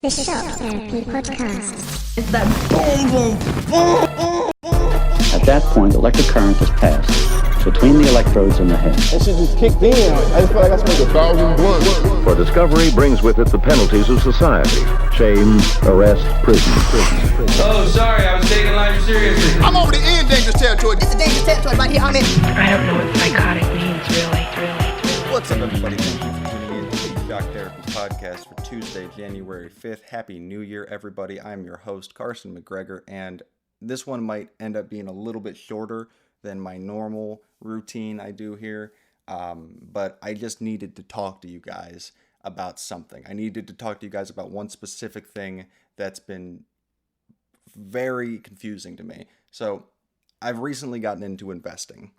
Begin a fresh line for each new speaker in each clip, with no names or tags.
The Shop Therapy Podcast.
It's that boom, boom, boom, boom.
At that point, electric current is passed between the electrodes in the head.
That shit just kicked in. I just feel like I smoked 1,000 blunts.
For discovery brings with it the penalties of society. Shame, arrest, prison.
Oh, sorry, I was taking life seriously.
I'm over the end dangerous territory. This is dangerous territory right here. I'm in.
I don't know what psychotic means, really.
What's up, everybody? Thank you for tuning in to the Shock Therapy Podcast for Tuesday, January 5th. Happy New Year, everybody. I'm your host, Carson McGregor, and this one might end up being a little bit shorter than my normal routine I do here, but I just needed to talk to you guys about something. I needed to talk to you guys about one specific thing that's been very confusing to me. So, I've recently gotten into investing.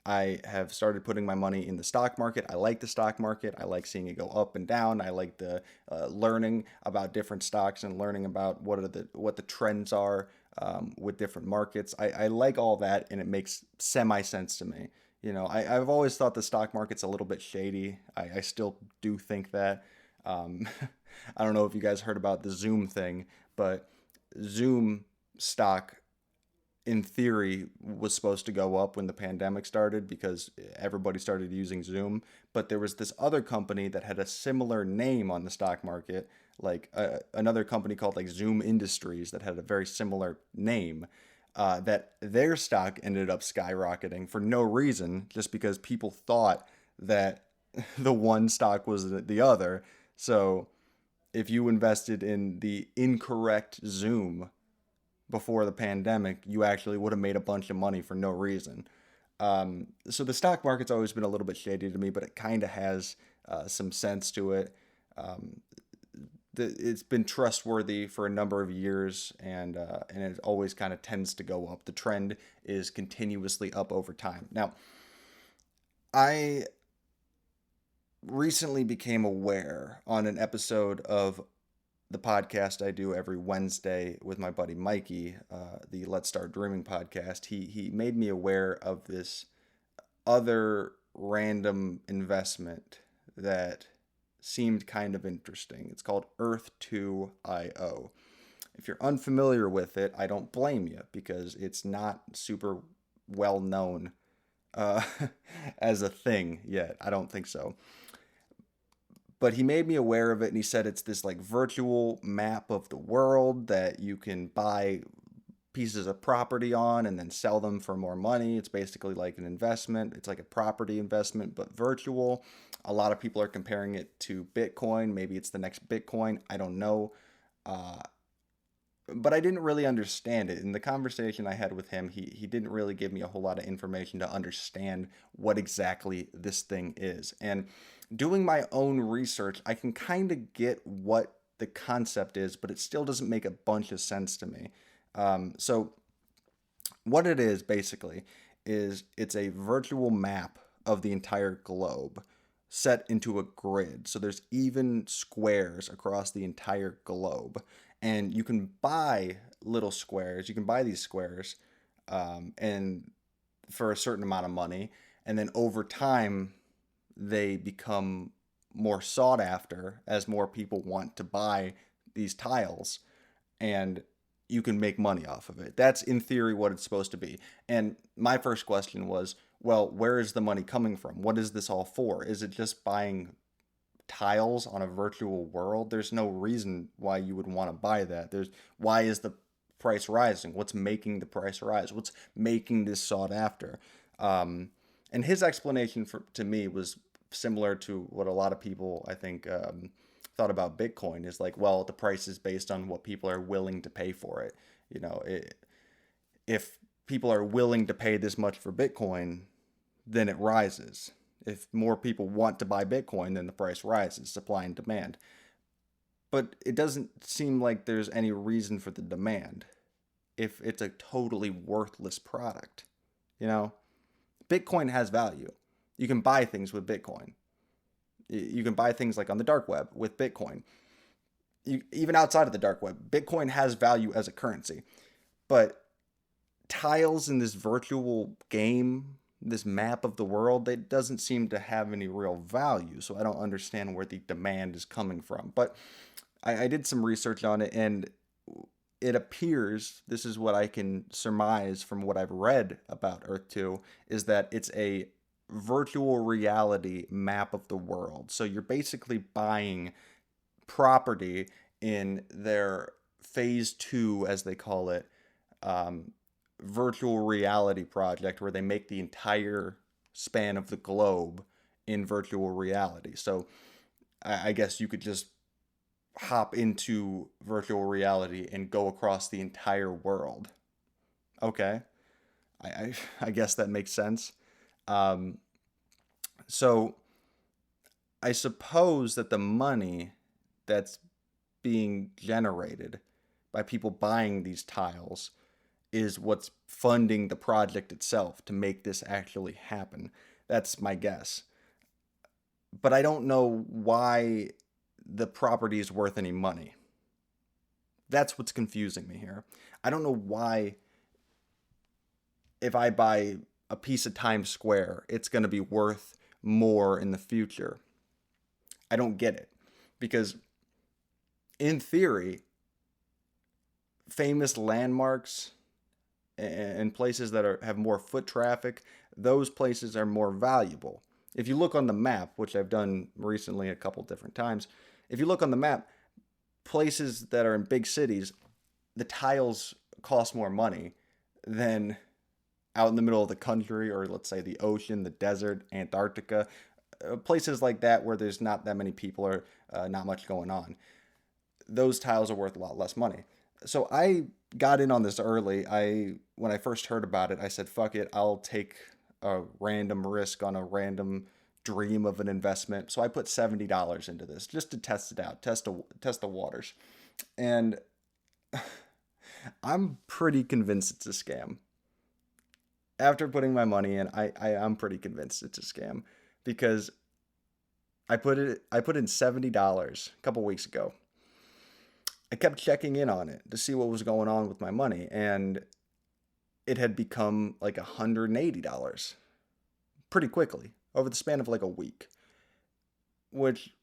I have started putting my money in the stock market. I like the stock market. I like seeing it go up and down. I like the learning about different stocks and learning about what the trends are with different markets. I like all that, and it makes semi-sense to me. You know, I've always thought the stock market's a little bit shady. I still do think that. I don't know if you guys heard about the Zoom thing, but Zoom stock, in theory, was supposed to go up when the pandemic started because everybody started using Zoom. But there was this other company that had a similar name on the stock market, like another company called like Zoom Industries that had a very similar name, that their stock ended up skyrocketing for no reason, just because people thought that the one stock was the other. So if you invested in the incorrect Zoom before the pandemic, you actually would have made a bunch of money for no reason. So the stock market's always been a little bit shady to me, but it kind of has some sense to it. It's been trustworthy for a number of years, and it always kind of tends to go up. The trend is continuously up over time. Now, I recently became aware on an episode of the podcast I do every Wednesday with my buddy Mikey, the Let's Start Dreaming podcast. He made me aware of this other random investment that seemed kind of interesting. It's called Earth2IO. If you're unfamiliar with it, I don't blame you, because it's not super well known as a thing yet. I don't think so. But he made me aware of it, and he said it's this like virtual map of the world that you can buy pieces of property on and then sell them for more money. It's basically like an investment. It's like a property investment, but virtual. A lot of people are comparing it to Bitcoin. Maybe it's the next Bitcoin. I don't know. But I didn't really understand it. In the conversation I had with him, he didn't really give me a whole lot of information to understand what exactly this thing is. And doing my own research, I can kind of get what the concept is, but it still doesn't make a bunch of sense to me. So what it is basically is it's a virtual map of the entire globe set into a grid. So there's even squares across the entire globe. And you can buy little squares. You can buy these squares and for a certain amount of money. And then over time, they become more sought after as more people want to buy these tiles, and you can make money off of it. That's in theory what it's supposed to be. And my first question was, well, where is the money coming from? What is this all for? Is it just buying tiles on a virtual world? There's no reason why you would want to buy that. Why is the price rising? What's making the price rise? What's making this sought after? And his explanation to me was similar to what a lot of people, I think, thought about Bitcoin. Is like, well, the price is based on what people are willing to pay for it. You know, if people are willing to pay this much for Bitcoin, then it rises. If more people want to buy Bitcoin, then the price rises, supply and demand. But it doesn't seem like there's any reason for the demand if it's a totally worthless product. You know, Bitcoin has value. You can buy things with Bitcoin. You can buy things like on the dark web with Bitcoin. Even outside of the dark web, Bitcoin has value as a currency. But tiles in this virtual game, this map of the world, it doesn't seem to have any real value. So I don't understand where the demand is coming from. But I did some research on it, and it appears, this is what I can surmise from what I've read about Earth 2, is that it's a virtual reality map of the world. So you're basically buying property in their phase 2, as they call it, virtual reality project, where they make the entire span of the globe in virtual reality. So I guess you could just hop into virtual reality and go across the entire world. Okay. I guess that makes sense. So I suppose that the money that's being generated by people buying these tiles is what's funding the project itself to make this actually happen. That's my guess. But I don't know why the property is worth any money. That's what's confusing me here. I don't know why, if I buy a piece of Times Square, it's going to be worth more in the future. I don't get it. Because in theory, famous landmarks and places that have more foot traffic, those places are more valuable. If you look on the map, which I've done recently a couple different times, if you look on the map, places that are in big cities, the tiles cost more money than out in the middle of the country, or let's say the ocean, the desert, Antarctica, places like that where there's not that many people or not much going on. Those tiles are worth a lot less money. So I got in on this early. When I first heard about it, I said, fuck it, I'll take a random risk on a random dream of an investment. So I put $70 into this just to test it out, test the waters. And I'm pretty convinced it's a scam. After putting my money in, I'm pretty convinced it's a scam, because I put in $70 a couple weeks ago. I kept checking in on it to see what was going on with my money, and it had become like $180 pretty quickly over the span of like a week, which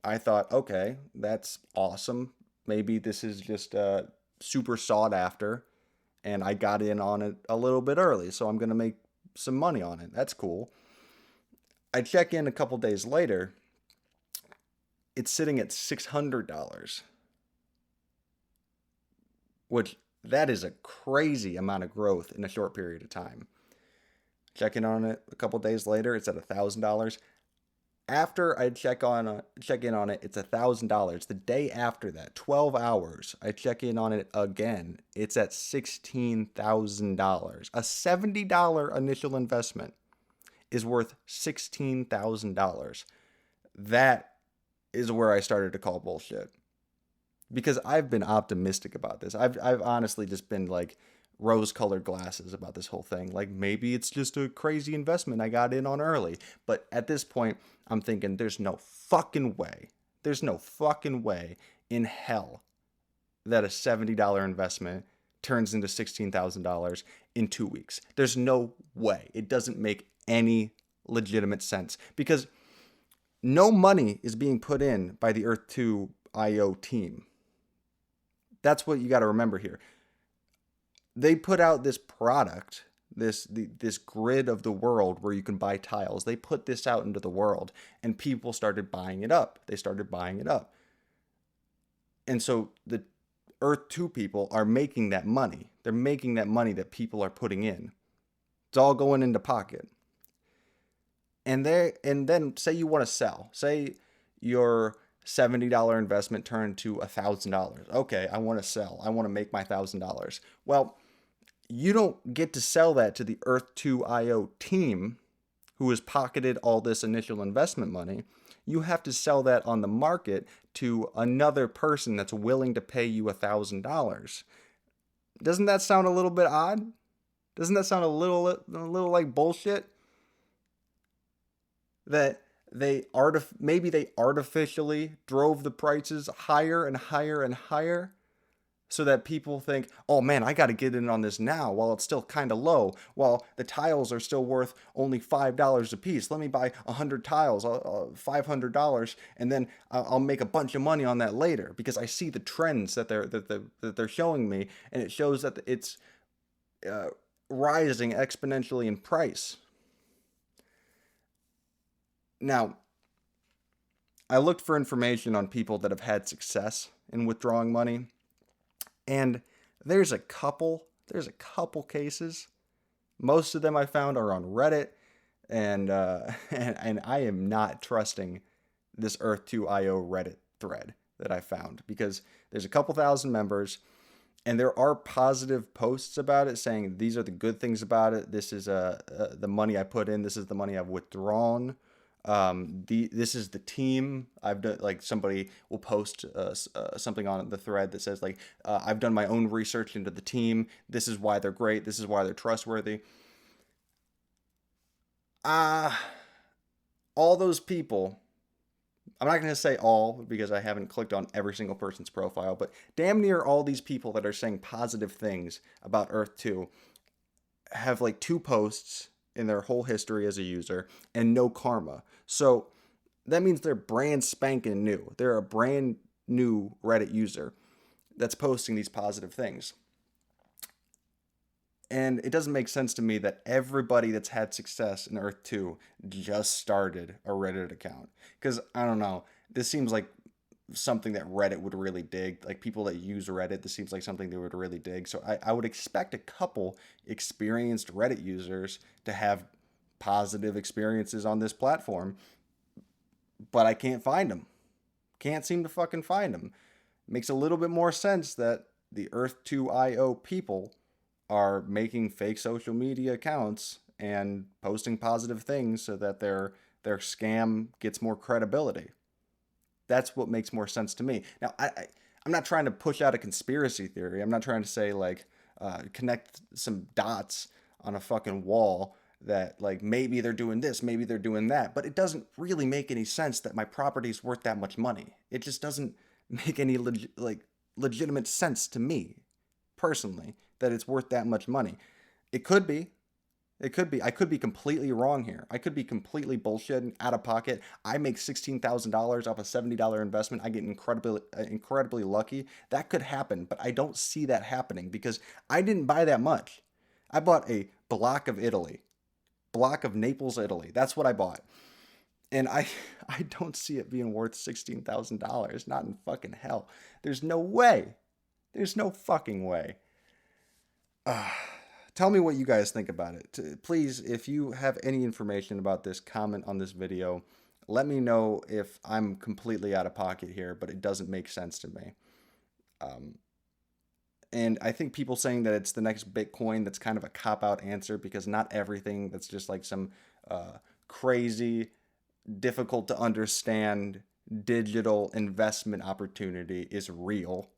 I thought, okay, that's awesome. Maybe this is just super sought after, and I got in on it a little bit early, so I'm going to make some money on it. That's cool. I check in a couple days later. It's sitting at $600, which that is a crazy amount of growth in a short period of time. Checking on it a couple days later, it's at $1,000. After I check in on it, it's $1,000. The day after that, 12 hours, I check in on it again. It's at $16,000. A $70 initial investment is worth $16,000. That is where I started to call bullshit. Because I've been optimistic about this. I've honestly just been like rose-colored glasses about this whole thing. Like, maybe it's just a crazy investment I got in on early. But at this point, I'm thinking there's no fucking way in hell that a $70 investment turns into $16,000 in 2 weeks. There's no way. It doesn't make any legitimate sense, because no money is being put in by the Earth 2 IO team. That's what you got to remember here. They put out this product, this grid of the world where you can buy tiles. They put this out into the world, and people started buying it up. And so the Earth 2 people are making that money. They're making that money that people are putting in. It's all going into pocket. And then say you want to sell. Say your $70 investment turned to $1,000. Okay, I want to sell. I want to make my $1,000. Well, you don't get to sell that to the Earth 2 IO team, who has pocketed all this initial investment money. You have to sell that on the market to another person that's willing to pay you $1,000. Doesn't that sound a little bit odd? Doesn't that sound a little like bullshit? That maybe they artificially drove the prices higher and higher and higher so that people think, oh man, I got to get in on this now while it's still kind of low, while the tiles are still worth only $5 a piece. Let me buy 100 tiles, $500, and then I'll make a bunch of money on that later, because I see the trends that they're showing me, and it shows that it's rising exponentially in price. Now, I looked for information on people that have had success in withdrawing money, and there's a couple cases. Most of them I found are on Reddit, and I am not trusting this Earth2IO Reddit thread that I found, because there's a couple thousand members, and there are positive posts about it saying these are the good things about it. This is the money I put in. This is the money I've withdrawn. This is the team I've done. Like, somebody will post something on the thread that says, like, I've done my own research into the team. This is why they're great. This is why they're trustworthy. All those people, I'm not going to say all, because I haven't clicked on every single person's profile, but damn near all these people that are saying positive things about Earth 2 have like 2 posts in their whole history as a user and no karma. So that means they're brand spanking new. They're a brand new Reddit user that's posting these positive things. And it doesn't make sense to me that everybody that's had success in Earth 2 just started a Reddit account. Because, I don't know, this seems like something that Reddit would really dig. Like, people that use Reddit, this seems like something they would really dig. So I would expect a couple experienced Reddit users to have positive experiences on this platform, but I can't find them. Can't seem to fucking find them. Makes a little bit more sense that the Earth2IO people are making fake social media accounts and posting positive things so that their scam gets more credibility. That's what makes more sense to me. Now, I'm not trying to push out a conspiracy theory. I'm not trying to say, like, connect some dots on a fucking wall that, like, maybe they're doing this, maybe they're doing that. But it doesn't really make any sense that my property's worth that much money. It just doesn't make any legitimate sense to me, personally, that it's worth that much money. It could be. I could be completely wrong here. I could be completely bullshitting, out of pocket. I make $16,000 off a $70 investment. I get incredibly lucky. That could happen, but I don't see that happening because I didn't buy that much. I bought a block of Naples, Italy. That's what I bought. And I don't see it being worth $16,000. Not in fucking hell. There's no way. There's no fucking way. Tell me what you guys think about it. Please, if you have any information about this, comment on this video. Let me know if I'm completely out of pocket here, but it doesn't make sense to me. And I think people saying that it's the next Bitcoin, that's kind of a cop-out answer, because not everything that's just like some crazy, difficult to understand digital investment opportunity is real.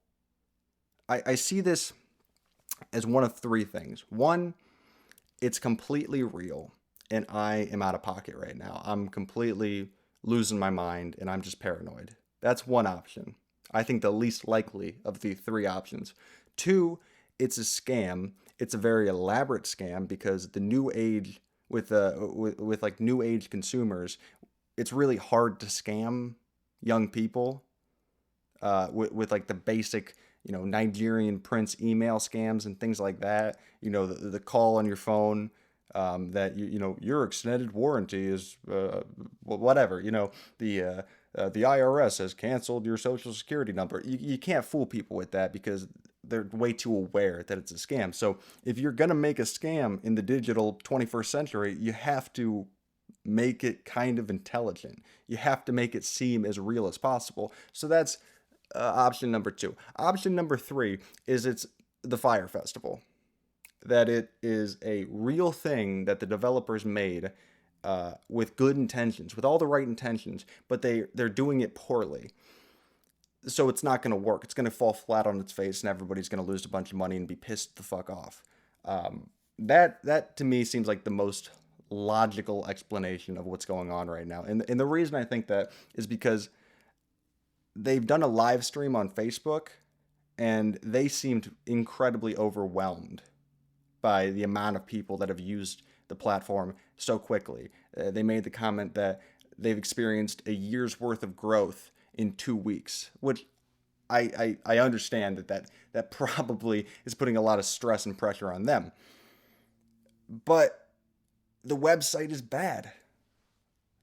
I see this as one of 3 things. 1, it's completely real, and I am out of pocket right now. I'm completely losing my mind, and I'm just paranoid. That's one option. I think the least likely of the 3 options. 2, it's a scam. It's a very elaborate scam, because the new age, with like new age consumers, it's really hard to scam young people with like the basic, Nigerian prince email scams and things like that. The call on your phone that your extended warranty is whatever. The IRS has canceled your social security number. You can't fool people with that, because they're way too aware that it's a scam. So if you're gonna make a scam in the digital 21st century, you have to make it kind of intelligent. You have to make it seem as real as possible. So that's option number 2. Option number 3 is it's the Fire Festival. That it is a real thing that the developers made with good intentions, with all the right intentions, but they're doing it poorly. So it's not going to work. It's going to fall flat on its face, and everybody's going to lose a bunch of money and be pissed the fuck off. That to me seems like the most logical explanation of what's going on right now. And the reason I think that is because they've done a live stream on Facebook, and they seemed incredibly overwhelmed by the amount of people that have used the platform so quickly. They made the comment that they've experienced a year's worth of growth in 2 weeks, which I understand that probably is putting a lot of stress and pressure on them. But the website is bad.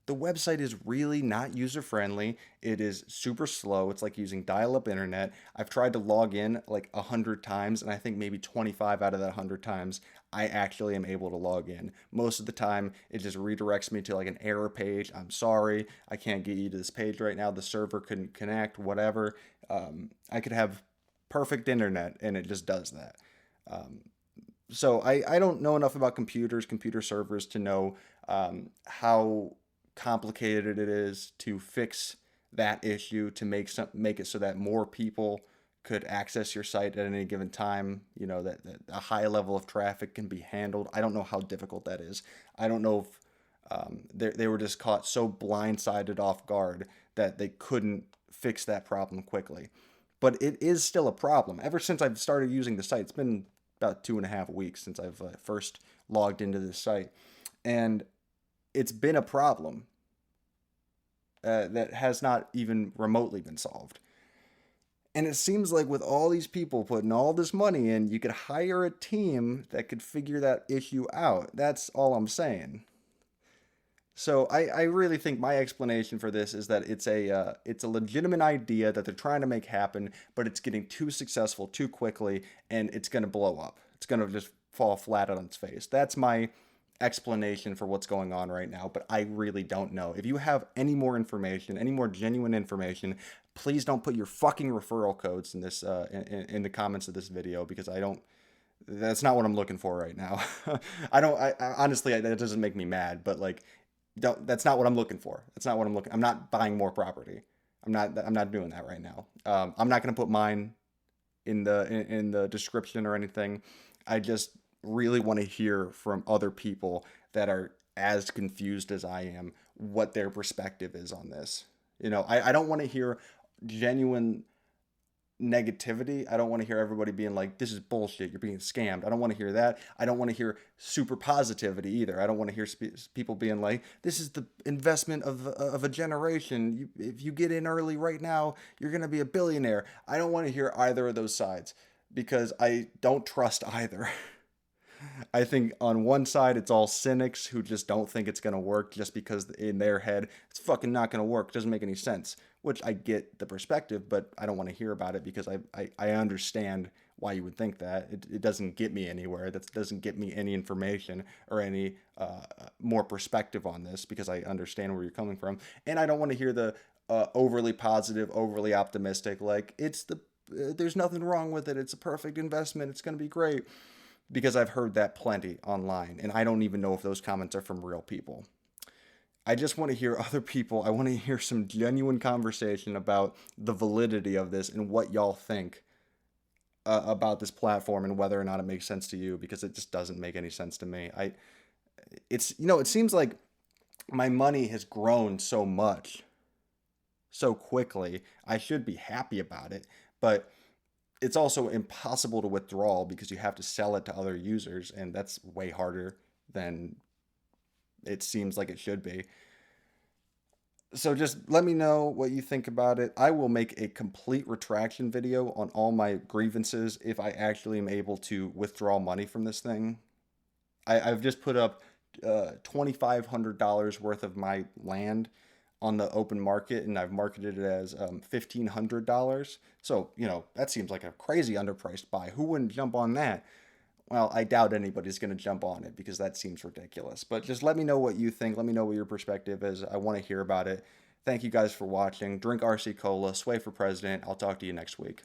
The website is really not user-friendly. It is super slow. It's like using dial-up internet. I've tried to log in like 100 times, and I think maybe 25 out of that 100 times, I actually am able to log in. Most of the time, it just redirects me to like an error page. I'm sorry, I can't get you to this page right now. The server couldn't connect, whatever. I could have perfect internet, and it just does that. So I don't know enough about computer servers to know how complicated it is to fix that issue, to make it so that more people could access your site at any given time, that a high level of traffic can be handled. I don't know how difficult that is. I don't know if they were just caught so blindsided off guard that they couldn't fix that problem quickly. But it is still a problem. Ever since I've started using the site, it's been about 2.5 weeks since I've first logged into this site, and it's been a problem that has not even remotely been solved. And it seems like with all these people putting all this money in, you could hire a team that could figure that issue out. That's all I'm saying. So I really think my explanation for this is that it's a legitimate idea that they're trying to make happen, but it's getting too successful too quickly, and it's going to blow up. It's going to just fall flat on its face. That's my explanation for what's going on right now, but I really don't know. If you have any more information, any more genuine information, please don't put your fucking referral codes in this in the comments of this video, because that's not what I'm looking for right now. I honestly, that doesn't make me mad, but like, that's not what I'm looking for. I'm not buying more property. I'm not doing that right now. I'm not going to put mine in the description or anything. I just really want to hear from other people that are as confused as I am what their perspective is on this. I don't want to hear genuine negativity. I don't want to hear everybody being like, this is bullshit, you're being scammed. I don't want to hear that. I don't want to hear super positivity either. I don't want to hear people being like, this is the investment of a generation. If you get in early right now, you're going to be a billionaire. I don't want to hear either of those sides, because I don't trust either. I think on one side, it's all cynics who just don't think it's going to work just because in their head, it's fucking not going to work. It doesn't make any sense, which I get the perspective, but I don't want to hear about it because I understand why you would think that. It doesn't get me anywhere. That doesn't get me any information or any more perspective on this, because I understand where you're coming from. And I don't want to hear the overly positive, overly optimistic, like there's nothing wrong with it. It's a perfect investment. It's going to be great. Because I've heard that plenty online, and I don't even know if those comments are from real people. I just want to hear other people. I want to hear some genuine conversation about the validity of this and what y'all think about this platform and whether or not it makes sense to you, because it just doesn't make any sense to me. It seems like my money has grown so much so quickly. I should be happy about it, but it's also impossible to withdraw because you have to sell it to other users, and that's way harder than it seems like it should be. So just let me know what you think about it. I will make a complete retraction video on all my grievances if I actually am able to withdraw money from this thing. I've just put up $2,500 worth of my land on the open market, and I've marketed it as $1,500. So, that seems like a crazy underpriced buy. Who wouldn't jump on that? Well, I doubt anybody's going to jump on it because that seems ridiculous. But just let me know what you think. Let me know what your perspective is. I want to hear about it. Thank you guys for watching. Drink RC Cola. Sway for president. I'll talk to you next week.